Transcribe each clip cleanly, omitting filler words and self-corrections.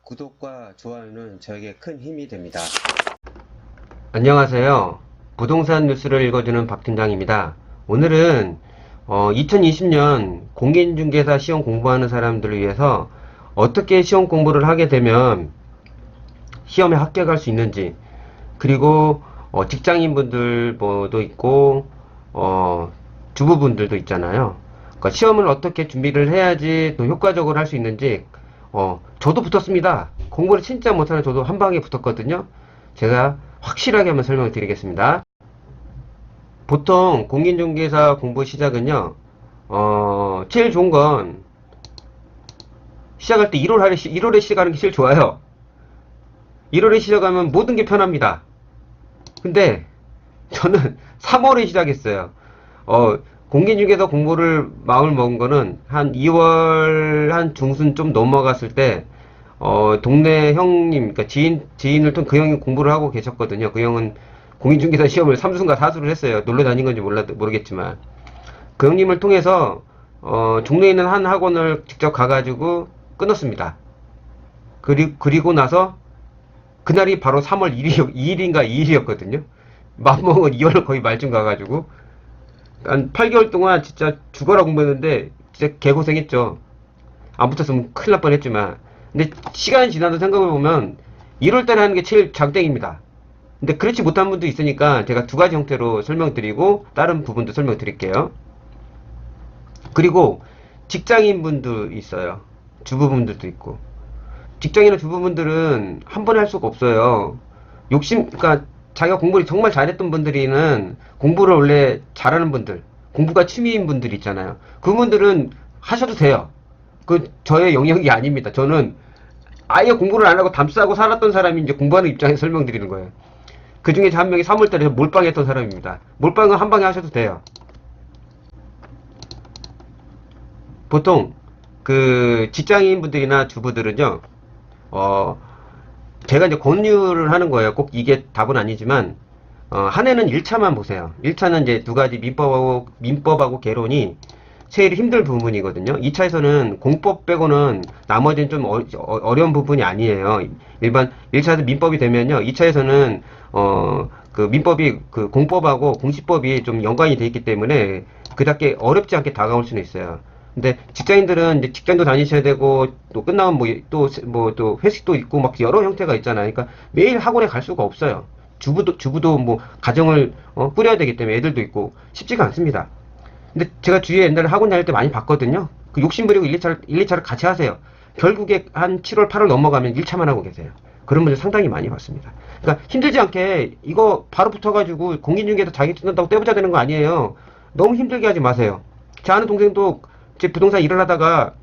구독과 좋아요는 저에게 큰 힘이 됩니다. 안녕하세요. 부동산 뉴스를 읽어주는 박 팀장입니다. 오늘은 2020년 공인중개사 시험 공부하는 사람들을 위해서 어떻게 시험 공부를 하게 되면 시험에 합격할 수 있는지, 그리고 직장인분들 뭐도 있고 주부분들도 있잖아요. 그러니까 시험을 어떻게 준비를 해야지 또 효과적으로 할 수 있는지, 저도 붙었습니다. 공부를 진짜 못하는 저도 한 방에 붙었거든요. 제가 확실하게 한번 설명을 드리겠습니다. 보통 공인중개사 공부 시작은요, 제일 좋은 건 시작할 때 1월에 시작하는 게 제일 좋아요. 1월에 시작하면 모든 게 편합니다. 근데 저는 3월에 시작했어요. 공인중개사 공부를 마음을 먹은 거는 한 2월 한 중순 좀 넘어갔을 때, 동네 형님, 그러니까 지인을 통해 그 형이 공부를 하고 계셨거든요. 그 형은 공인중개사 시험을 삼수인가 사수를 했어요. 놀러 다닌 건지 모르겠지만. 그 형님을 통해서, 종로에 있는 한 학원을 직접 가가지고 끊었습니다. 그리고 나서, 그날이 바로 3월 2일인가 2일이었거든요. 맘먹은 2월 거의 말쯤 가가지고. 한 8개월 동안 진짜 죽어라 공부했는데, 진짜 개고생했죠. 안 붙었으면 큰일 날 뻔했지만. 근데 시간이 지나서 생각해보면 1월달에 하는 게 제일 장땡입니다. 근데 그렇지 못한 분도 있으니까 제가 두 가지 형태로 설명드리고 다른 부분도 설명드릴게요. 그리고 직장인분도 있어요. 주부분들도 있고. 직장인이나 주부분들은 한 번에 할 수가 없어요. 그러니까 자기가 공부를 정말 잘했던 분들이는 공부를 원래 잘하는 분들, 공부가 취미인 분들 있잖아요. 그분들은 하셔도 돼요. 그 저의 영역이 아닙니다. 저는 아예 공부를 안 하고 담싸고 살았던 사람이 이제 공부하는 입장에서 설명드리는 거예요. 그 중에 한 명이 3월달에 몰빵했던 사람입니다. 몰빵은 한 방에 하셔도 돼요. 보통 그 직장인 분들이나 주부들은요, 어, 제가 이제 권유를 하는 거예요. 꼭 이게 답은 아니지만, 한 해는 1차만 보세요. 1차는 이제 두 가지 민법하고 개론이 제일 힘들 부분이거든요. 2차에서는 공법 빼고는 나머지는 좀 어려운 부분이 아니에요. 일반 1차에서 민법이 되면요. 2차에서는 그 민법이 그 공법하고 공시법이 좀 연관이 돼 있기 때문에 그닥게 어렵지 않게 다가올 수는 있어요. 근데 직장인들은 이제 직장도 다니셔야 되고 또 끝나면 또 회식도 있고 막 여러 형태가 있잖아요. 그러니까 매일 학원에 갈 수가 없어요. 주부도 뭐 가정을 꾸려야 되기 때문에 애들도 있고 쉽지가 않습니다. 근데 제가 주위에 옛날에 학원 다닐 때 많이 봤거든요. 그 욕심부리고 1, 2차를 같이 하세요. 결국에 한 7월, 8월 넘어가면 1차만 하고 계세요. 그런 분들 상당히 많이 봤습니다. 그러니까 힘들지 않게 이거 바로 붙어가지고 공인중개사 자격증 뜬다고 떼부자 되는 거 아니에요. 너무 힘들게 하지 마세요. 제 아는 동생도 제 부동산 일을 하다가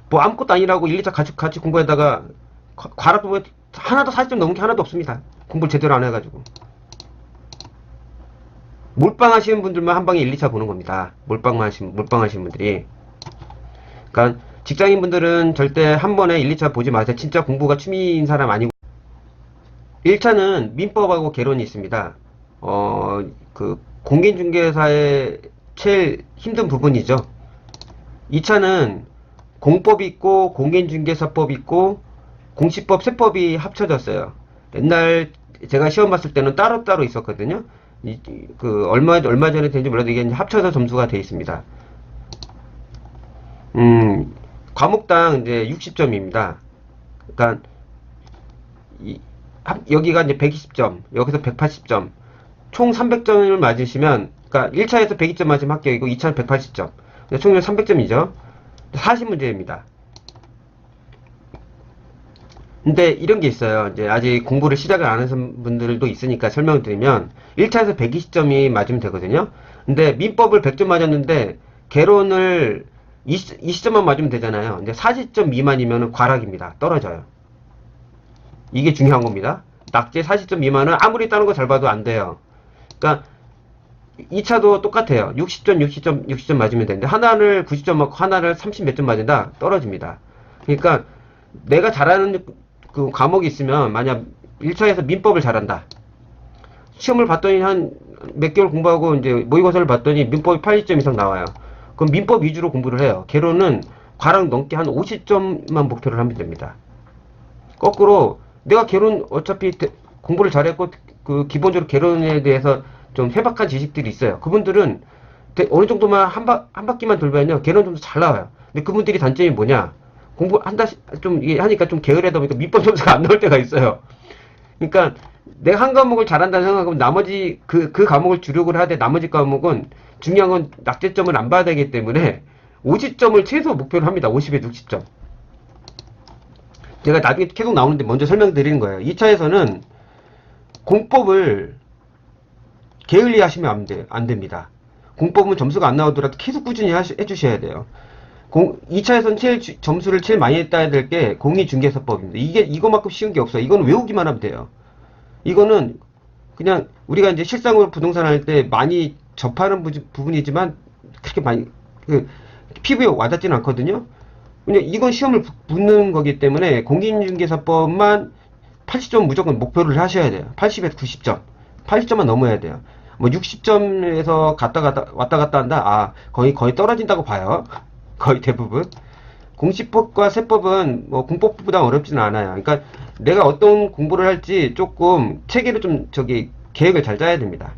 뭐 아무것도 아니라고 1, 2차 같이 공부하다가 과락 부분 하나도 40점 넘은 게 하나도 없습니다. 공부를 제대로 안 해가지고. 몰빵하시는 분들만 한 방에 1, 2차 보는 겁니다. 몰빵하시는 분들이. 그러니까 직장인 분들은 절대 한 번에 1, 2차 보지 마세요. 진짜 공부가 취미인 사람 아니고. 1차는 민법하고 개론이 있습니다. 그 공인중개사의 제일 힘든 부분이죠. 2차는 공법이 있고 공인중개사법이 있고 공시법, 세법이 합쳐졌어요. 옛날 제가 시험 봤을 때는 따로따로 있었거든요. 얼마 전에 된지 몰라도 이게 합쳐서 점수가 돼 있습니다. 과목당 이제 60점입니다. 그러니까, 여기가 이제 120점, 여기서 180점, 총 300점을 맞으시면, 그러니까 1차에서 120점 맞으면 합격이고, 2차는 180점. 총률 300점이죠. 40문제입니다. 근데 이런 게 있어요. 이제 아직 공부를 시작을 안 하신 분들도 있으니까 설명을 드리면 1차에서 120점이 맞으면 되거든요. 근데 민법을 100점 맞았는데 개론을 20점만 맞으면 되잖아요. 근데 40점 미만이면 과락입니다. 떨어져요. 이게 중요한 겁니다. 낙제 40점 미만은 아무리 다른 거 잘 봐도 안 돼요. 그러니까 2차도 똑같아요. 60점 맞으면 되는데 하나를 90점 맞고 하나를 30 몇 점 맞은다? 떨어집니다. 그러니까 내가 잘하는 그 과목이 있으면 만약 1차에서 민법을 잘한다. 시험을 봤더니 한 몇 개월 공부하고 이제 모의고사를 봤더니 민법이 80점 이상 나와요. 그럼 민법 위주로 공부를 해요. 개론은 과락 넘게 한 50점만 목표를 하면 됩니다. 거꾸로 내가 어차피 공부를 잘했고 그 기본적으로 개론에 대해서 좀 해박한 지식들이 있어요. 그분들은 어느 정도만 한 바퀴만 돌면요 개론 점수 잘 나와요. 근데 그분들이 단점이 뭐냐? 공부한다 좀 이게 하니까 좀 게으르다 보니까 밑밥 점수가 안 나올 때가 있어요. 그러니까 내가 한 과목을 잘한다는 생각하면 나머지 그 과목을 주력을 하되 나머지 과목은 중요한 건 낙제점을 안 받아야 되기 때문에 50점을 최소 목표로 합니다. 50에 60점. 제가 나중에 계속 나오는데 먼저 설명드리는 거예요. 2차에서는 공법을 게을리 하시면 안 됩니다. 공법은 점수가 안 나오더라도 계속 꾸준히 해주셔야 돼요. 2차에서는 점수를 제일 많이 따야 될 게 공인중개사법입니다. 이거만큼 쉬운 게 없어요. 이거는 외우기만 하면 돼요. 이거는 그냥 우리가 이제 실상으로 부동산 할 때 많이 접하는 부분이지만 그렇게 많이 피부에 와닿지는 않거든요. 그냥 이건 시험을 붙는 거기 때문에 공인중개사법만 80점 무조건 목표를 하셔야 돼요. 80에서 90점. 80점만 넘어야 돼요. 뭐 60점에서 왔다 갔다 한다? 아, 거의 떨어진다고 봐요. 거의 대부분. 공시법과 세법은 뭐 공법보다 어렵지는 않아요. 그러니까 내가 어떤 공부를 할지 조금 체계를 좀 계획을 잘 짜야 됩니다.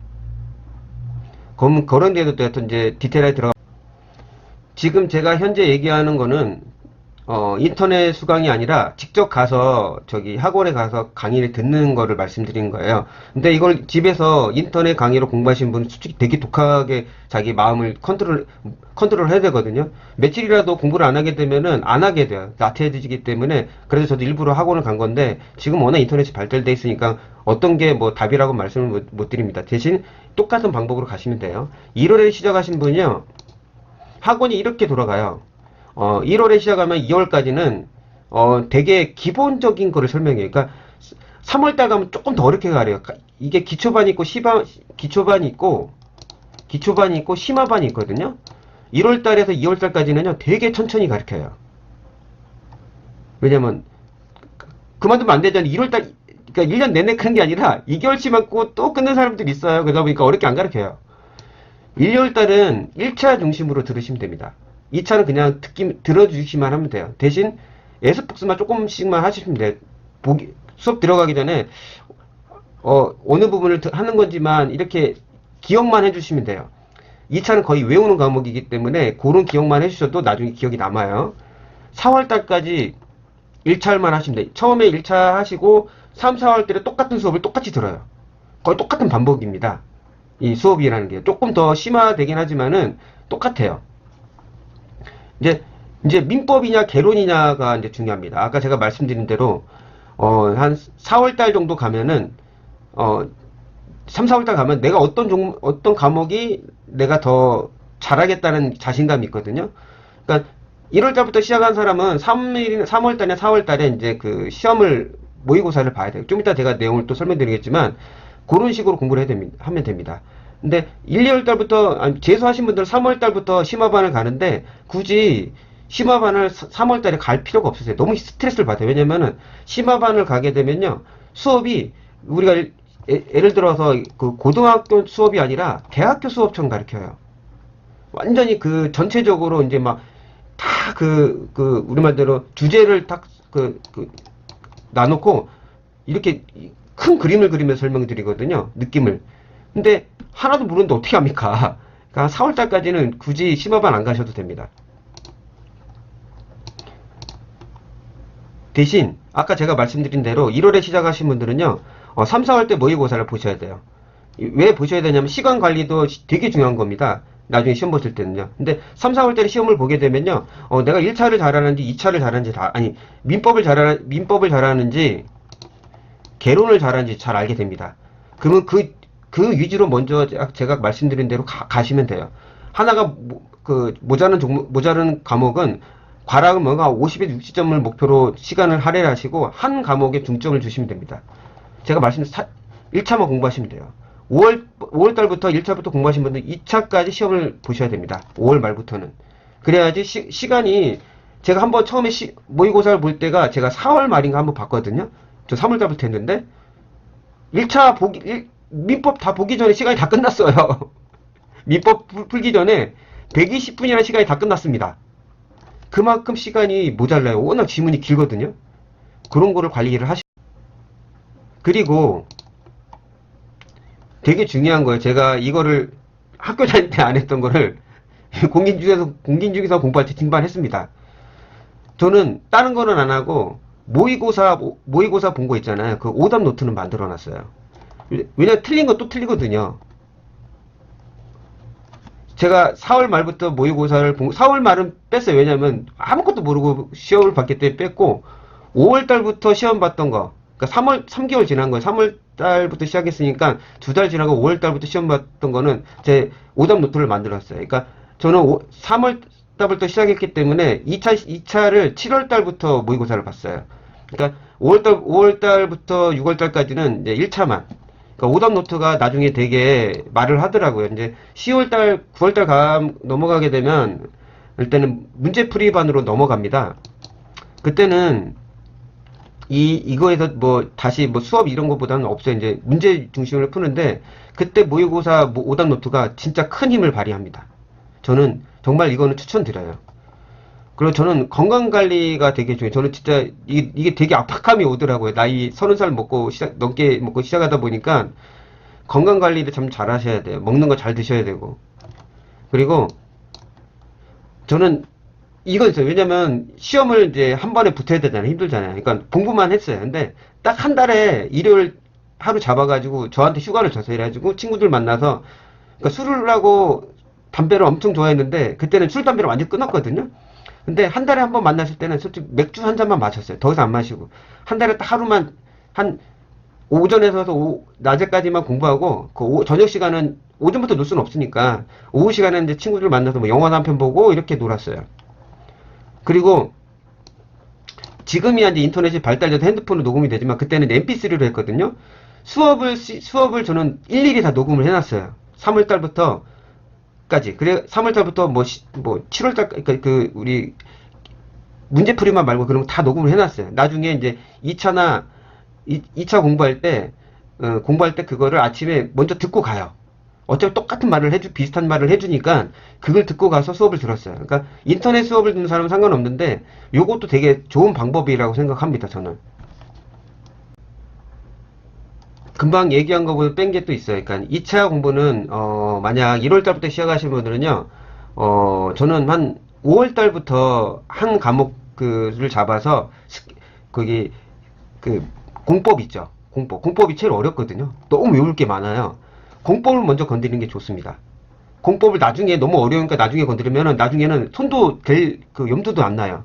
그런 데도 또 이제 디테일하게 들어가. 지금 제가 현재 얘기하는 거는 인터넷 수강이 아니라 직접 가서 학원에 가서 강의를 듣는 거를 말씀드린 거예요. 근데 이걸 집에서 인터넷 강의로 공부하시는 분은 솔직히 되게 독하게 자기 마음을 컨트롤 해야 되거든요. 며칠이라도 공부를 안 하게 되면은 안 하게 돼요. 나태해지기 때문에. 그래서 저도 일부러 학원을 간 건데 지금 워낙 인터넷이 발달돼 있으니까 어떤 게 뭐 답이라고 말씀을 못 드립니다. 대신 똑같은 방법으로 가시면 돼요. 1월에 시작하신 분이요. 학원이 이렇게 돌아가요. 1월에 시작하면 2월까지는 되게 기본적인 거를 설명해요. 그러니까 3월달 가면 조금 더 어렵게 가래요. 이게 기초반이 있고 기초반이 있고 심화반이 있거든요. 1월달에서 2월달까지는요 되게 천천히 가르쳐요. 왜냐면 그만두면 안 되잖아요. 1월달 그러니까 1년 내내 그런 게 아니라 2개월치 맞고 또 끊는 사람들이 있어요. 그러다 보니까 어렵게 안 가르쳐요. 1월달은 1차 중심으로 들으시면 됩니다. 2차는 그냥 들어주시기만 하면 돼요. 대신 예습복습만 조금씩만 하시면 돼요. 수업 들어가기 전에 어느 부분을 하는 건지만 이렇게 기억만 해주시면 돼요. 2차는 거의 외우는 과목이기 때문에 그런 기억만 해주셔도 나중에 기억이 남아요. 4월달까지 1차만 하시면 돼요. 처음에 1차 하시고 3, 4월달에 똑같은 수업을 똑같이 들어요. 거의 똑같은 반복입니다. 이 수업이라는 게 조금 더 심화되긴 하지만은 똑같아요. 이제 민법이냐 개론이냐가 이제 중요합니다. 아까 제가 말씀드린 대로 한 4월달 정도 가면은 3, 4월달 가면 내가 어떤 과목이 내가 더 잘하겠다는 자신감이 있거든요. 그러니까 1월달부터 시작한 사람은 3월달이나 4월달에 이제 그 시험을 모의고사를 봐야 돼요. 좀 이따 제가 내용을 또 설명드리겠지만 그런 식으로 공부를 하면 됩니다. 근데 1, 2월달부터 재수하신 분들은 3월달부터 심화반을 가는데 굳이 심화반을 3월달에 갈 필요가 없으세요. 너무 스트레스를 받아요. 왜냐면은 심화반을 가게 되면요 수업이 우리가 예를 들어서 그 고등학교 수업이 아니라 대학교 수업처럼 가르쳐요. 완전히 그 전체적으로 이제 막 다 우리 말대로 주제를 딱 나놓고 이렇게 큰 그림을 그리면서 설명드리거든요. 느낌을. 근데 하나도 모르는데 어떻게 합니까? 그러니까 4월달까지는 굳이 심화반 안 가셔도 됩니다. 대신 아까 제가 말씀드린 대로 1월에 시작하신 분들은요 3, 4월 때 모의고사를 보셔야 돼요. 왜 보셔야 되냐면 시간 관리도 되게 중요한 겁니다. 나중에 시험 보실 때는요. 근데 3, 4월 때 시험을 보게 되면요 내가 1차를 잘하는지 2차를 잘하는지 민법을 잘하는지 개론을 잘하는지 잘 알게 됩니다. 그러면 그 위주로 먼저 제가 말씀드린 대로 가시면 돼요. 하나가 모자른 과목은 과락은 뭔가 50에 60점을 목표로 시간을 할애하시고 한 과목에 중점을 주시면 됩니다. 제가 1차만 공부하시면 돼요. 5월달부터 1차부터 공부하신 분들 2차까지 시험을 보셔야 됩니다. 5월 말부터는. 그래야지 시간이 제가 한번 처음에 모의고사를 볼 때가 제가 4월 말인가 한번 봤거든요. 저 3월달부터 했는데 1차 민법 다 보기 전에 시간이 다 끝났어요. 민법 풀기 전에 120분이라는 시간이 다 끝났습니다. 그만큼 시간이 모자라요. 워낙 지문이 길거든요. 그런 거를 관리를 하시. 그리고 되게 중요한 거예요. 제가 이거를 학교 다닐 때 안 했던 거를 공인중개사 공부할 때 등반했습니다. 저는 다른 거는 안 하고 모의고사 본 거 있잖아요. 그 오답 노트는 만들어 놨어요. 왜냐면 틀린 건 또 틀리거든요. 제가 4월 말부터 모의고사를 4월 말은 뺐어요. 왜냐면 아무것도 모르고 시험을 봤기 때문에 뺐고 5월 달부터 시험 봤던 거, 그러니까 3개월 지난 거예요. 3월 달부터 시작했으니까 2달 지나고 5월 달부터 시험 봤던 거는 제 오답 노트를 만들었어요. 그러니까 저는 3월 달부터 시작했기 때문에 2차를 7월 달부터 모의고사를 봤어요. 그러니까 5월 달부터 6월 달까지는 이제 1차만. 그러니까 오답 노트가 나중에 되게 말을 하더라고요. 이제 10월 달, 9월 달 넘어가게 되면 일단은 문제풀이반으로 넘어갑니다. 그때는 이거에서 뭐 다시 뭐 수업 이런 것보다는 없어요. 이제 문제 중심으로 푸는데 그때 모의고사 오답 노트가 진짜 큰 힘을 발휘합니다. 저는 정말 이거는 추천드려요. 그리고 저는 건강관리가 되게 중요해요. 저는 진짜 이게 되게 압박감이 오더라고요. 나이 30살 넘게 먹고 시작하다 보니까 건강관리를 참 잘 하셔야 돼요. 먹는 거 잘 드셔야 되고. 그리고 저는 이거 있어요. 왜냐면 시험을 이제 한 번에 붙어야 되잖아요. 힘들잖아요. 그러니까 공부만 했어요. 근데 딱 한 달에 일요일 하루 잡아가지고 저한테 휴가를 줬어요. 이래가지고 친구들 만나서 그러니까 술을 하고 담배를 엄청 좋아했는데 그때는 술, 담배를 완전 끊었거든요. 근데 한 달에 한 번 만났을 때는 솔직히 맥주 한 잔만 마셨어요. 더 이상 안 마시고. 한 달에 딱 하루만 한 오전에서 낮에까지만 공부하고 저녁 시간은 오전부터 놀 수는 없으니까 오후 시간에 이제 친구들 만나서 뭐 영화 한 편 보고 이렇게 놀았어요. 그리고 지금이야 이제 인터넷이 발달돼서 핸드폰으로 녹음이 되지만 그때는 MP3로 했거든요. 수업을 저는 일일이 다 녹음을 해놨어요. 3월 달부터 까지. 그래 3월 달부터 뭐 7월 달 그러니까 우리 문제풀이만 말고 그런 거 다 녹음을 해놨어요. 나중에 이제 2차 공부할 때 그거를 아침에 먼저 듣고 가요. 어차피 똑같은 말을 비슷한 말을 해주니까 그걸 듣고 가서 수업을 들었어요. 그러니까 인터넷 수업을 듣는 사람은 상관없는데 요것도 되게 좋은 방법이라고 생각합니다. 저는. 금방 얘기한 거보다 뺀 게 또 있어요. 그러니까 2차 공부는 만약 1월 달부터 시작하시는 분들은요. 저는 한 5월 달부터 한 과목을 잡아서 거기 공법 있죠. 공법이 제일 어렵거든요. 너무 외울 게 많아요. 공법을 먼저 건드리는 게 좋습니다. 공법을 나중에 너무 어려우니까 나중에 건드리면은 나중에는 손도 될 염두도 안 나요.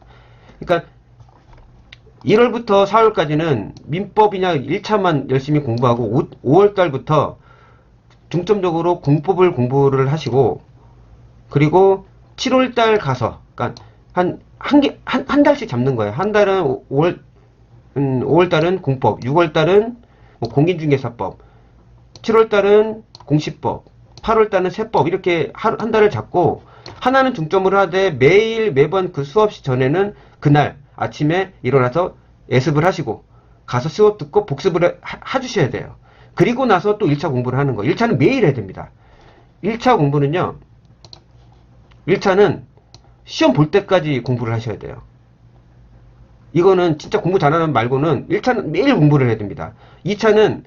그러니까 1월부터 4월까지는 민법이냐 1차만 열심히 공부하고 5월 달부터 중점적으로 공법을 공부를 하시고 그리고 7월 달 가서 그러니까 한 달씩 잡는 거예요. 한 달은 5월 달은 공법, 6월 달은 뭐 공인중개사법, 7월 달은 공시법, 8월 달은 세법 이렇게 한 달을 잡고 하나는 중점을 하되 매번 그 수업 전에는 그날 아침에 일어나서 예습을 하시고 가서 수업 듣고 복습을 해주셔야 돼요. 그리고 나서 또 1차 공부를 하는 거예요. 1차는 매일 해야 됩니다. 1차 공부는요. 1차는 시험 볼 때까지 공부를 하셔야 돼요. 이거는 진짜 공부 잘하는 말고는 1차는 매일 공부를 해야 됩니다. 2차는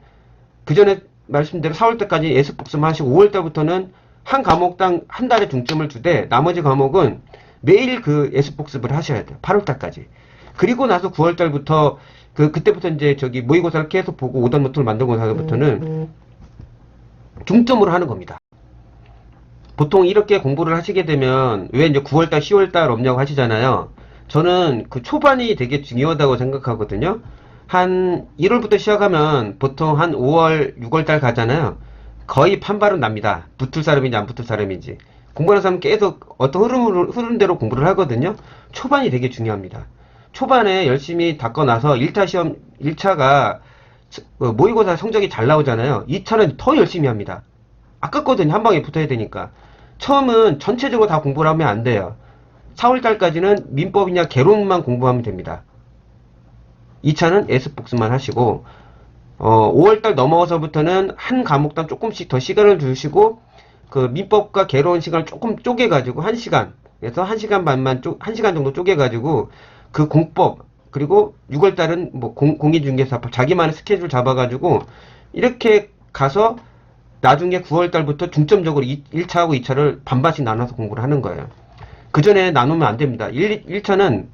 그 전에 말씀대로 4월 때까지 예습 복습만 하시고 5월 달부터는 한 과목당 한 달에 중점을 두되 나머지 과목은 매일 그 예습 복습을 하셔야 돼요. 8월 달까지. 그리고 나서 9월 달부터 그때부터 이제 모의고사를 계속 보고 오답 노트를 만들고 나서부터는 중점으로 하는 겁니다. 보통 이렇게 공부를 하시게 되면 왜 이제 9월 달, 10월 달 없냐고 하시잖아요. 저는 그 초반이 되게 중요하다고 생각하거든요. 한 1월부터 시작하면 보통 한 5월, 6월 달 가잖아요. 거의 판발은 납니다. 붙을 사람인지 안 붙을 사람인지. 공부하는 사람은 계속 어떤 흐름대로 공부를 하거든요. 초반이 되게 중요합니다. 초반에 열심히 닦고 나서 1차가 모의고사 성적이 잘 나오잖아요. 2차는 더 열심히 합니다. 아깝거든요. 한 방에 붙어야 되니까. 처음은 전체적으로 다 공부를 하면 안 돼요. 4월달까지는 민법이냐 개론만 공부하면 됩니다. 2차는 예습 복습만 하시고 5월달 넘어서부터는 한 과목당 조금씩 더 시간을 두시고 그 민법과 개론 시간을 조금 쪼개가지고 1시간에서 1시간 반만 1시간 정도 쪼개가지고 그 공법 그리고 6월달은 뭐 공인중개사 자기만의 스케줄 잡아가지고 이렇게 가서 나중에 9월달부터 중점적으로 1차하고 2차를 반반씩 나눠서 공부를 하는 거예요. 그 전에 나누면 안 됩니다. 1차는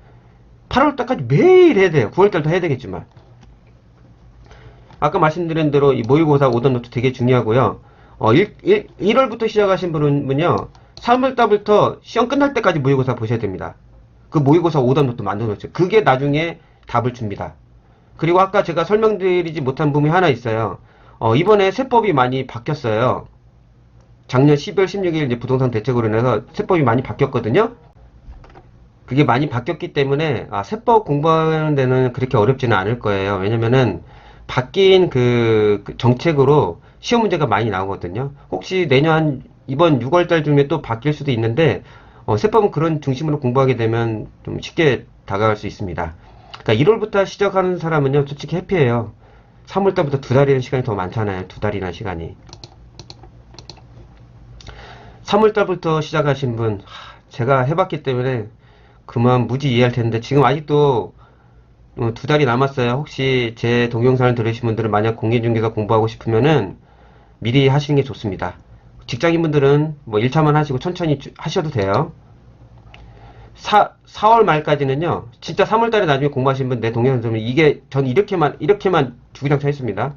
8월달까지 매일 해야 돼요. 9월달도 해야 되겠지만. 아까 말씀드린 대로 이 모의고사 오던 노트 되게 중요하고요. 1월부터 시작하신 분은요, 3월달부터 시험 끝날 때까지 모의고사 보셔야 됩니다. 그 모의고사 오던 노트 만들어 놓죠. 그게 나중에 답을 줍니다. 그리고 아까 제가 설명드리지 못한 부분이 하나 있어요. 이번에 세법이 많이 바뀌었어요. 작년 12월 16일 이제 부동산 대책으로 인해서 세법이 많이 바뀌었거든요. 그게 많이 바뀌었기 때문에 세법 공부하는 데는 그렇게 어렵지는 않을 거예요. 왜냐면은 바뀐 그 정책으로 시험 문제가 많이 나오거든요. 혹시 내년 이번 6월달 중에 또 바뀔 수도 있는데 세법은 그런 중심으로 공부하게 되면 좀 쉽게 다가갈 수 있습니다. 그러니까 1월부터 시작하는 사람은요, 솔직히 해피해요. 3월달부터 2달이라는 시간이 더 많잖아요. 2달이라는 시간이. 3월달부터 시작하신 분, 제가 해봤기 때문에 그만 무지 이해할 텐데, 지금 아직도 2달이 남았어요. 혹시 제 동영상을 들으신 분들은 만약 공인중개사 공부하고 싶으면은 미리 하시는 게 좋습니다. 직장인분들은 뭐 1차만 하시고 천천히 하셔도 돼요. 4월 말까지는요, 진짜 3월달에 나중에 공부하신 분 내 동영상 들으면 이게 전 이렇게만 주구장창 했습니다.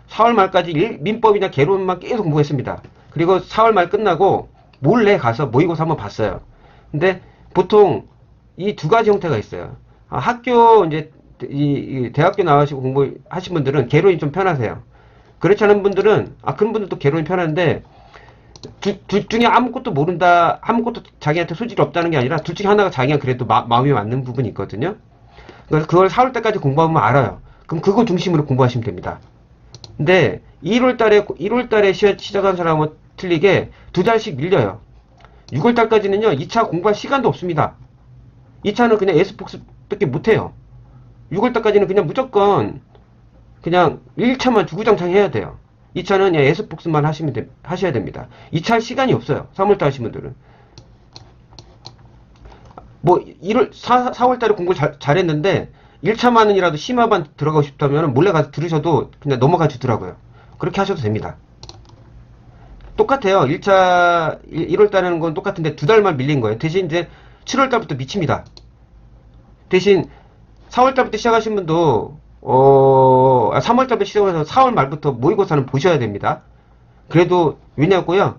4월 말까지 민법이나 개론만 계속 공부했습니다. 그리고 4월 말 끝나고 몰래 가서 모의고사 한번 봤어요. 근데 보통 이 두 가지 형태가 있어요. 학교 이제 이 대학교 나와시고 공부하신 분들은 개론이 좀 편하세요. 그렇지 않은 분들은 그런 분들도 개론이 편한데 둘 중에 아무것도 모른다, 아무것도 자기한테 소질이 없다는 게 아니라 둘 중에 하나가 자기가 그래도 마음에 맞는 부분이 있거든요. 그래서 그걸 4월 달까지 공부하면 알아요. 그럼 그거 중심으로 공부하시면 됩니다. 근데 1월 달에 시작한 사람은 틀리게 2달씩 밀려요. 6월 달까지는요, 2차 공부할 시간도 없습니다. 2차는 그냥 에스폭스밖에 못해요. 6월 달까지는 그냥 무조건 그냥 1차만 주구장창 해야 돼요. 2차는 그냥 에스폭스만 하셔야 됩니다. 2차 할 시간이 없어요. 3월달 하신 분들은. 뭐 4월 달에 공부 잘했는데 1차만이라도 심화반 들어가고 싶다면 몰래 가서 들으셔도 그냥 넘어가 주더라고요. 그렇게 하셔도 됩니다. 똑같아요. 1월 달에는 건 똑같은데 2달만 밀린 거예요. 대신 이제 7월 달부터 미칩니다. 대신 4월 달부터 시작하신 분도 3월 달부터 시작해서 4월 말부터 모의고사는 보셔야 됩니다. 그래도 왜냐고요?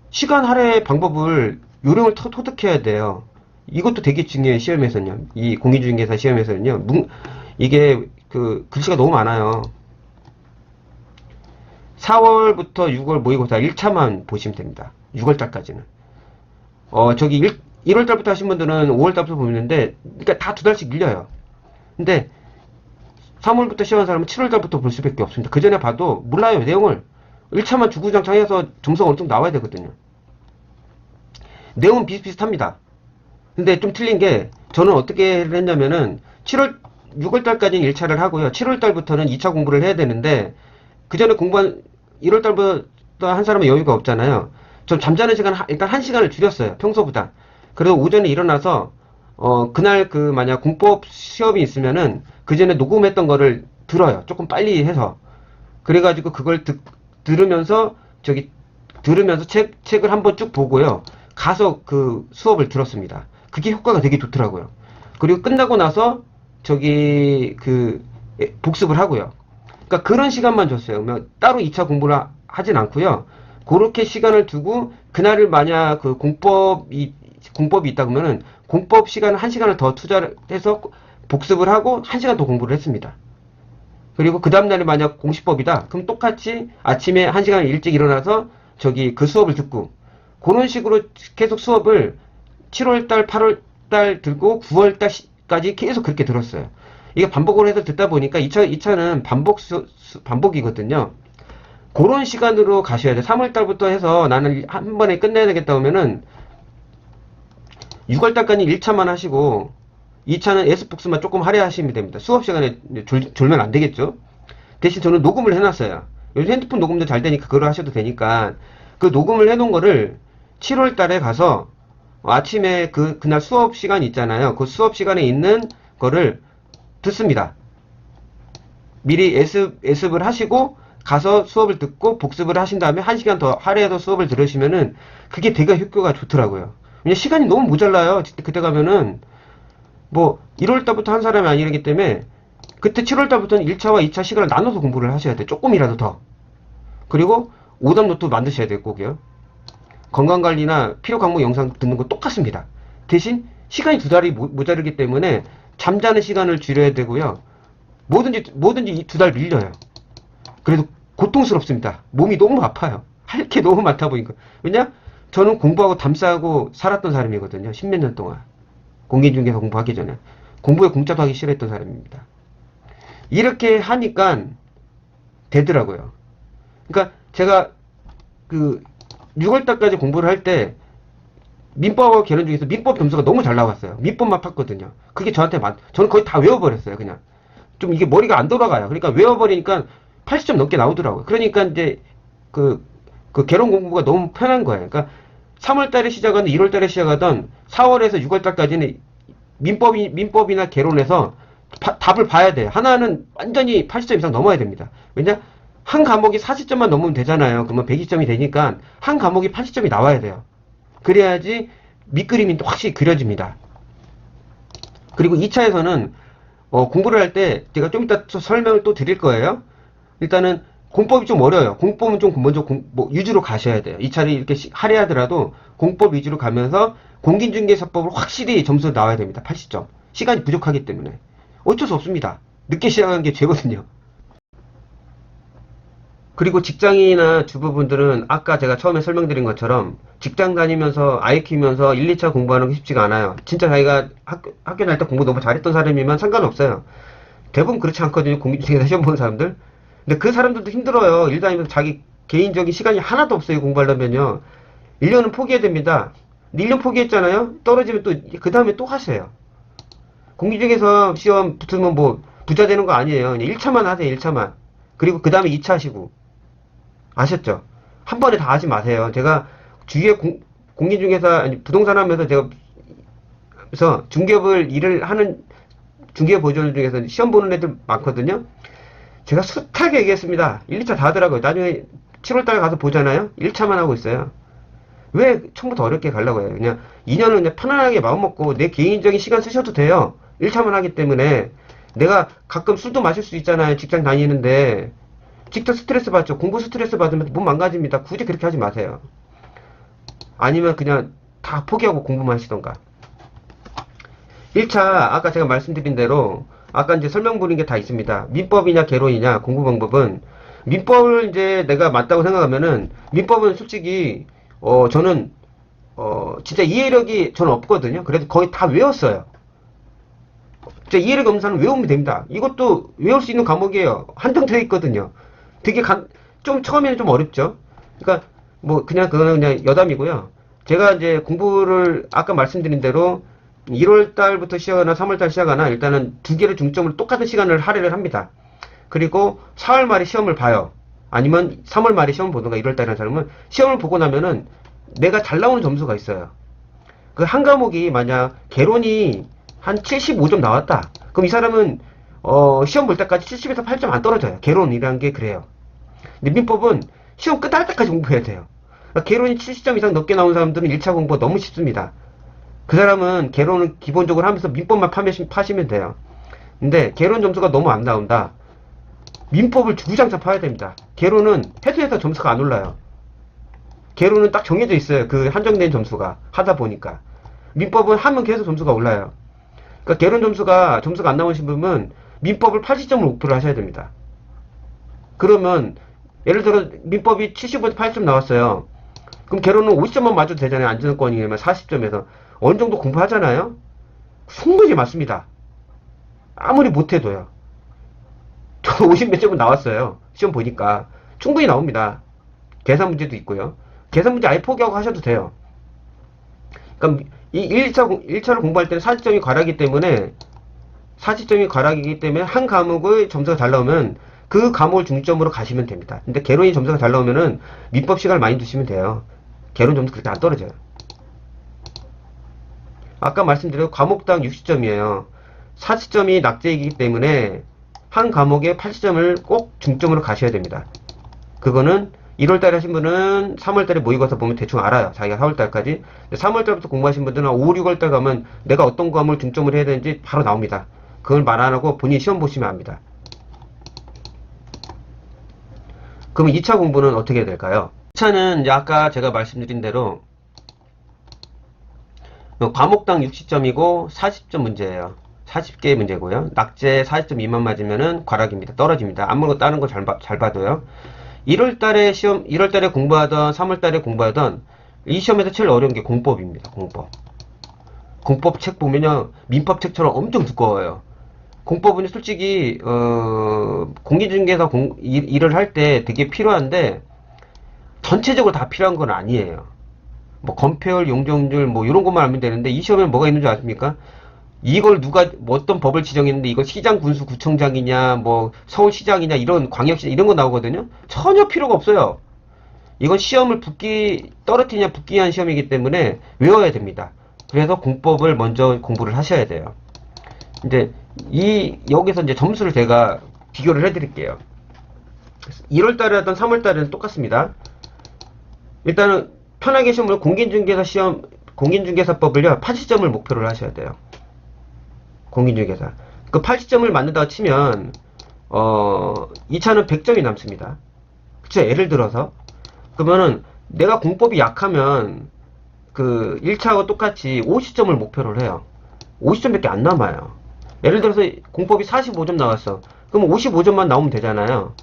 시간 할애 방법을 요령을 터득해야 돼요. 이것도 되게 중요해요. 시험에서는요. 이 공인중개사 시험에서는요. 이게 그 글씨가 너무 많아요. 4월부터 6월 모의고사 1차만 보시면 됩니다. 6월 달까지는. 저기 1월 달부터 하신 분들은 5월 달부터 보는데, 그러니까 다 2달씩 밀려요. 근데 3월부터 시작한 사람은 7월 달부터 볼 수밖에 없습니다. 그 전에 봐도 몰라요, 내용을. 1차만 주구장창 해서 점수가 어느 정도 나와야 되거든요. 내용은 비슷비슷합니다. 근데 좀 틀린 게, 저는 어떻게 했냐면은 6월 달까지는 1차를 하고요. 7월 달부터는 2차 공부를 해야 되는데, 그 전에 1월 달부터 한 사람은 여유가 없잖아요. 전 잠자는 시간 일단 1시간을 줄였어요. 평소보다. 그래서 오전에 일어나서 그날 만약 공법 시험이 있으면은 그 전에 녹음했던 거를 들어요. 조금 빨리 해서. 그래가지고 그걸 들으면서 책을 한번 쭉 보고요. 가서 그 수업을 들었습니다. 그게 효과가 되게 좋더라고요. 그리고 끝나고 나서 복습을 하고요. 그러니까 그런 시간만 줬어요. 따로 2차 공부를 하진 않고요. 그렇게 시간을 두고 그날을 만약 그 공법이 있다 그러면은 공법 시간 1시간을 더 투자를 해서 복습을 하고 1시간 더 공부를 했습니다. 그리고 그 다음날에 만약 공시법이다. 그럼 똑같이 아침에 1시간 일찍 일어나서 그 수업을 듣고 그런 식으로 계속 수업을 7월달, 8월달 들고 9월달까지 계속 그렇게 들었어요. 이게 반복을 해서 듣다 보니까 2차는 반복이거든요. 그런 시간으로 가셔야 돼요. 3월달부터 해서 나는 한 번에 끝내야 되겠다 하면은 6월달까지 1차만 하시고 2차는 S복스만 조금 할애하시면 됩니다. 수업 시간에 졸면 안 되겠죠. 대신 저는 녹음을 해놨어요. 요즘 핸드폰 녹음도 잘 되니까 그걸 하셔도 되니까 그 녹음을 해놓은 거를 7월달에 가서 아침에 그날 수업 시간 있잖아요. 그 수업 시간에 있는 거를 듣습니다. 미리 예습을 하시고 가서 수업을 듣고 복습을 하신 다음에 1시간 더 할애해서 수업을 들으시면은 그게 되게 효과가 좋더라고요. 왜냐면 시간이 너무 모자라요. 그때 가면은 뭐 1월달부터 한 사람이 아니기 때문에 그때 7월달부터는 1차와 2차 시간을 나눠서 공부를 하셔야 돼. 조금이라도 더. 그리고 오답 노트 만드셔야 돼요. 꼭이요. 건강관리나 필요 과목 영상 듣는 거 똑같습니다. 대신 시간이 2달이 모자르기 때문에 잠자는 시간을 줄여야 되고요. 뭐든지 2달 밀려요. 그래도 고통스럽습니다. 몸이 너무 아파요. 할 게 너무 많다 보니까. 왜냐? 저는 공부하고 담싸고 살았던 사람이거든요. 10몇 년 동안. 공인중개사 공부하기 전에. 공부에 공짜도 하기 싫어했던 사람입니다. 이렇게 하니까 되더라고요. 그러니까 제가 그 6월달까지 공부를 할 때 민법하고 개론 중에서 민법 점수가 너무 잘 나왔어요. 민법만 팠거든요. 그게 저한테 저는 거의 다 외워버렸어요. 그냥 좀 이게 머리가 안 돌아가요. 그러니까 외워버리니까 80점 넘게 나오더라고요. 그러니까 이제 그 개론 공부가 너무 편한 거예요. 그러니까 3월달에 시작하든 1월달에 시작하든 4월에서 6월달까지는 민법이나 개론에서 답을 봐야 돼요. 하나는 완전히 80점 이상 넘어야 됩니다. 왜냐? 한 과목이 40점만 넘으면 되잖아요. 그러면 120점이 되니까 한 과목이 80점이 나와야 돼요. 그래야지 밑그림이 확실히 그려집니다. 그리고 2차에서는 공부를 할 때 제가 좀 이따 설명을 또 드릴 거예요. 일단은 공법이 좀 어려워요. 공법은 좀 먼저 위주로 가셔야 돼요. 2차를 이렇게 할애하더라도 공법 위주로 가면서 공인중개사법을 확실히 점수가 나와야 됩니다. 80점. 시간이 부족하기 때문에. 어쩔 수 없습니다. 늦게 시작한 게 죄거든요. 그리고 직장인이나 주부분들은 아까 제가 처음에 설명드린 것처럼 직장 다니면서 아이 키우면서 1, 2차 공부하는 게 쉽지가 않아요. 진짜 자기가 학교 다닐 때 공부 너무 잘했던 사람이면 상관없어요. 대부분 그렇지 않거든요. 공인중개사 시험 보는 사람들. 근데 그 사람들도 힘들어요. 일 다니면서 자기 개인적인 시간이 하나도 없어요. 공부하려면요. 1년은 포기해야 됩니다. 1년 포기했잖아요. 떨어지면 또 그 다음에 또 하세요. 공인중개사 시험 붙으면 뭐 부자 되는 거 아니에요. 그냥 1차만 하세요. 1차만. 그리고 그 다음에 2차 하시고. 아셨죠? 한 번에 다 하지 마세요. 제가 주위에 공인중개사, 아니, 부동산 하면서 제가, 그래서 중개업을 일을 하는 중개업 보조원 중에서 시험 보는 애들 많거든요? 제가 숱하게 얘기했습니다. 1, 2차 다 하더라고요. 나중에 7월달에 가서 보잖아요? 1차만 하고 있어요. 왜 처음부터 어렵게 가려고 해요? 그냥 2년은 그냥 편안하게 마음먹고 내 개인적인 시간 쓰셔도 돼요. 1차만 하기 때문에. 내가 가끔 술도 마실 수 있잖아요. 직장 다니는데. 직접 스트레스 받죠. 공부 스트레스 받으면 몸 망가집니다. 굳이 그렇게 하지 마세요. 아니면 그냥 다 포기하고 공부만 하시던가. 1차 아까 제가 말씀드린 대로 아까 이제 설명드린 게 다 있습니다. 민법이냐 개론이냐 공부 방법은 민법을 이제 내가 맞다고 생각하면은 민법은 솔직히 저는 진짜 이해력이 저는 없거든요. 그래도 거의 다 외웠어요. 진짜 이해력이 없는 사람은 외우면 됩니다. 이것도 외울 수 있는 과목이에요. 한정되어 있거든요. 되게 좀 처음에는 좀 어렵죠. 그러니까 뭐 그냥 그거는 그냥 여담이고요. 제가 이제 공부를 아까 말씀드린 대로 1월 달부터 시작하나 3월 달 시작하나 일단은 두 개를 중점으로 똑같은 시간을 할애를 합니다. 그리고 4월 말에 시험을 봐요. 아니면 3월 말에 시험 보던가 1월 달에 하는 사람은 시험을 보고 나면은 내가 잘 나오는 점수가 있어요. 그 한 과목이 만약 개론이 한 75점 나왔다. 그럼 이 사람은 시험 볼 때까지 70에서 8점 안 떨어져요. 개론이라는 게 그래요. 근데 민법은 시험 끝날 때까지 공부해야 돼요. 그러니까 개론이 70점 이상 넘게 나온 사람들은 1차 공부가 너무 쉽습니다. 그 사람은 개론은 기본적으로 하면서 민법만 파시면 돼요. 근데 개론 점수가 너무 안 나온다. 민법을 주구장창 파야 됩니다. 개론은 해서 점수가 안 올라요. 개론은 딱 정해져 있어요. 그 한정된 점수가 하다 보니까. 민법은 하면 계속 점수가 올라요. 그러니까 개론 점수가 안 나오신 분은 민법을 80점을 목표로 하셔야 됩니다. 그러면 예를 들어 민법이 75에서 80점 나왔어요. 그럼 개론은 50점만 맞아도 되잖아요. 안전권이면 40점에서. 어느 정도 공부하잖아요. 충분히 맞습니다. 아무리 못해도요. 저 50 몇 점은 나왔어요. 시험 보니까. 충분히 나옵니다. 계산 문제도 있고요. 계산 문제 아예 포기하고 하셔도 돼요. 그럼 이 1차를 공부할 때는 40점이 과락이기 때문에 한 과목의 점수가 잘 나오면 그 과목을 중점으로 가시면 됩니다. 근데 개론이 점수가 잘 나오면은 민법 시간을 많이 두시면 돼요. 개론 점수 그렇게 안 떨어져요. 아까 말씀드린 과목당 60점이에요. 40점이 낙제이기 때문에 한 과목에 80점을 꼭 중점으로 가셔야 됩니다. 그거는 1월달에 하신 분은 3월달에 모의고사 보면 대충 알아요. 자기가 4월달까지. 3월달부터 공부하신 분들은 5, 6월달 가면 내가 어떤 과목을 중점으로 해야 되는지 바로 나옵니다. 그걸 말 안 하고 본인 시험 보시면 압니다. 그럼 2차 공부는 어떻게 해야 될까요? 2차는 아까 제가 말씀드린 대로 과목당 60점이고 40점 문제예요. 40개 문제고요. 낙제 40점 미만 맞으면은 과락입니다. 떨어집니다. 아무것도 다른 거 잘 봐도요. 1월달에 공부하던 3월달에 공부하던 이 시험에서 제일 어려운 게 공법입니다. 공법 책 보면요, 민법 책처럼 엄청 두꺼워요. 공법은 솔직히 공인중개사 일을 할 때 되게 필요한데 전체적으로 다 필요한 건 아니에요. 뭐 건폐율, 용적률 뭐 이런 것만 알면 되는데 이 시험에 뭐가 있는 줄 아십니까? 이걸 누가 뭐 어떤 법을 지정했는데 이거 시장 군수 구청장이냐 뭐 서울시장이냐 이런 광역시 이런 거 나오거든요. 전혀 필요가 없어요. 이건 시험을 떨어뜨리냐 붙기 위한 시험이기 때문에 외워야 됩니다. 그래서 공법을 먼저 공부를 하셔야 돼요. 이제 여기서 이제 점수를 제가 비교를 해드릴게요. 1월달에 하던 3월달에는 똑같습니다. 일단은 편하게 시험을 공인중개사법을요 80점을 목표로 하셔야 돼요. 공인중개사. 그 80점을 맞는다고 치면 2차는 100점이 남습니다. 그쵸? 예를 들어서 그러면은 내가 공법이 약하면 그 1차하고 똑같이 50점을 목표를 해요. 50점밖에 안 남아요. 예를 들어서 공법이 45점 나왔어. 그럼 55점만 나오면 되잖아요.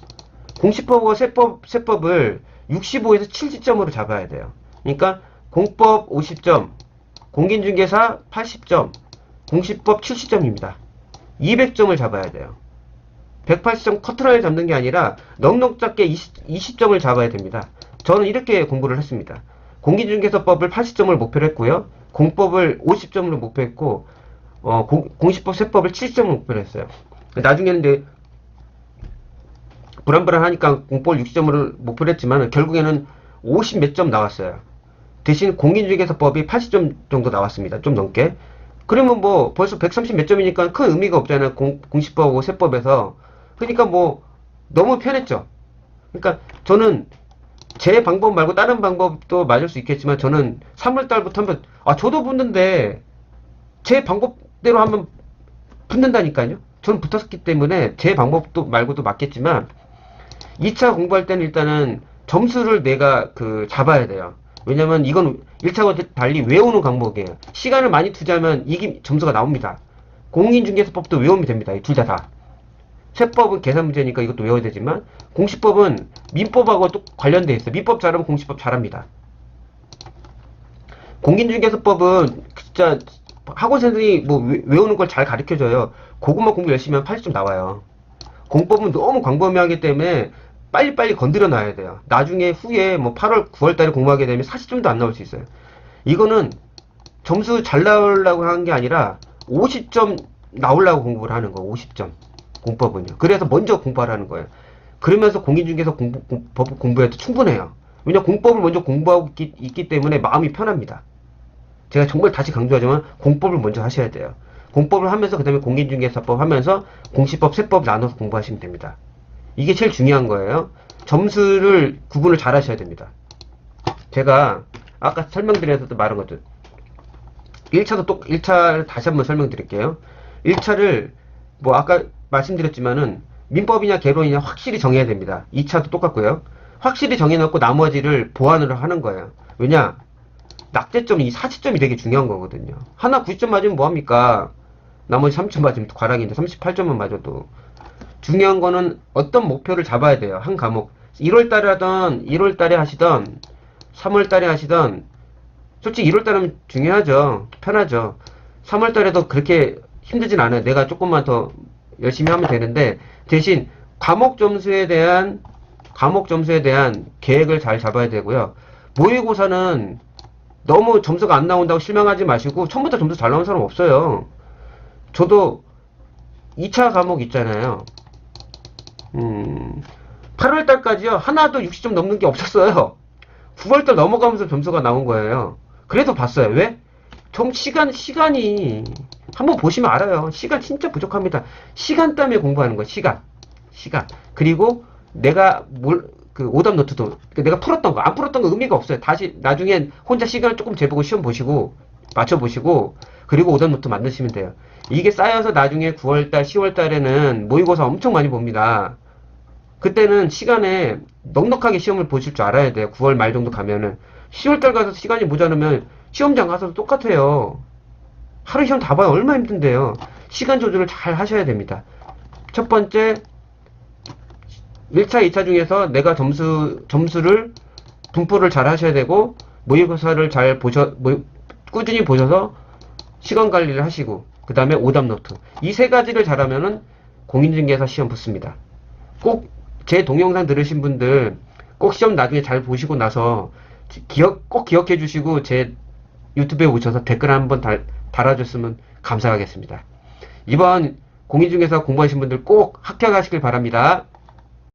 공시법과 세법을 65에서 70점으로 잡아야 돼요. 그러니까 공법 50점, 공인중개사 80점, 공시법 70점입니다. 200점을 잡아야 돼요. 180점 커트라인을 잡는 게 아니라 넉넉 잡게 20점을 잡아야 됩니다. 저는 이렇게 공부를 했습니다. 공인중개사법을 80점을 목표로 했고요. 공법을 50점으로 목표했고 공시법, 세법을 70점을 목표로 했어요. 나중에는 이제 불안불안하니까 공법을 60점으로 목표로 했지만 결국에는 50 몇 점 나왔어요. 대신 공인중개사법이 80점 정도 나왔습니다. 좀 넘게. 그러면 뭐 벌써 130 몇 점이니까 큰 의미가 없잖아요. 공시법하고 세법에서. 그러니까 뭐 너무 편했죠. 그러니까 저는 제 방법 말고 다른 방법도 맞을 수 있겠지만 저는 3월달부터 한번 저도 붙는데 제 방법대로 한번 붙는다니까요. 저는 붙었기 때문에 제 방법도 말고도 맞겠지만 2차 공부할 때는 일단은 점수를 내가 잡아야 돼요. 왜냐면 이건 1차와 달리 외우는 과목이에요. 시간을 많이 투자하면 이게 점수가 나옵니다. 공인중개사법도 외우면 됩니다. 둘 다. 세법은 계산 문제니까 이것도 외워야 되지만 공시법은 민법하고 또 관련돼 있어요. 민법 잘하면 공시법 잘합니다. 공인중개사법은 진짜 학원 선생님이 뭐 외우는 걸 잘 가르쳐줘요. 그것만 공부 열심히 하면 80점 나와요. 공법은 너무 광범위하기 때문에 빨리빨리 건드려 놔야 돼요. 나중에 후에 뭐 8월, 9월 달에 공부하게 되면 40점도 안 나올 수 있어요. 이거는 점수 잘 나오려고 하는 게 아니라 50점 나오려고 공부를 하는 거예요. 50점. 공법은요. 그래서 먼저 공부하라는 거예요. 그러면서 공인중개사 법 공부해도 충분해요. 왜냐면 공법을 먼저 공부하고 있기 때문에 마음이 편합니다. 제가 정말 다시 강조하지만 공법을 먼저 하셔야 돼요. 공법을 하면서 그 다음에 공인중개사법 하면서 공시법, 세법 나눠서 공부하시면 됩니다. 이게 제일 중요한 거예요. 점수를 구분을 잘 하셔야 됩니다. 제가 아까 설명드려서도 말한 것들 1차를 다시 한번 설명드릴게요. 1차를 뭐 아까 말씀드렸지만은 민법이냐 개론이냐 확실히 정해야 됩니다. 2차도 똑같고요. 확실히 정해놓고 나머지를 보완을 하는 거예요. 왜냐? 낙제점이 40점이 되게 중요한 거거든요. 하나 90점 맞으면 뭐합니까? 나머지 3점 맞으면 과락인데 38점만 맞아도. 중요한 거는 어떤 목표를 잡아야 돼요. 한 과목. 1월달에 하시던 3월달에 하시던 솔직히 1월달은 중요하죠. 편하죠. 3월달에도 그렇게 힘들진 않아요. 내가 조금만 더 열심히 하면 되는데 대신 과목 점수에 대한 계획을 잘 잡아야 되고요. 모의고사는 너무 점수가 안 나온다고 실망하지 마시고 처음부터 점수 잘 나온 사람 없어요. 저도 2차 과목 있잖아요. 8월달까지요. 하나도 60점 넘는 게 없었어요. 9월달 넘어가면서 점수가 나온 거예요. 그래도 봤어요. 왜? 시간이 한번 보시면 알아요. 시간 진짜 부족합니다. 시간 때문에 공부하는 거예요. 시간. 그리고 내가 그 오답 노트도 내가 풀었던 거, 안 풀었던 거 의미가 없어요. 다시 나중엔 혼자 시간을 조금 재보고 시험 보시고 맞춰보시고 그리고 오답 노트 만드시면 돼요. 이게 쌓여서 나중에 9월달, 10월달에는 모의고사 엄청 많이 봅니다. 그때는 시간에 넉넉하게 시험을 보실 줄 알아야 돼요. 9월 말 정도 가면은. 10월달 가서 시간이 모자라면 시험장 가서도 똑같아요. 하루 시험 다 봐요. 얼마나 힘든데요. 시간 조절을 잘 하셔야 됩니다. 첫 번째, 1차, 2차 중에서 내가 점수를, 분포를 잘 하셔야 되고, 모의고사를 잘 꾸준히 보셔서 시간 관리를 하시고, 그 다음에 오답 노트. 이 세 가지를 잘하면은 공인중개사 시험 붙습니다. 꼭 제 동영상 들으신 분들 꼭 시험 나중에 잘 보시고 나서 꼭 기억해 주시고 제 유튜브에 오셔서 댓글 한번 달아줬으면 감사하겠습니다. 이번 공인중개사 공부하신 분들 꼭 합격하시길 바랍니다.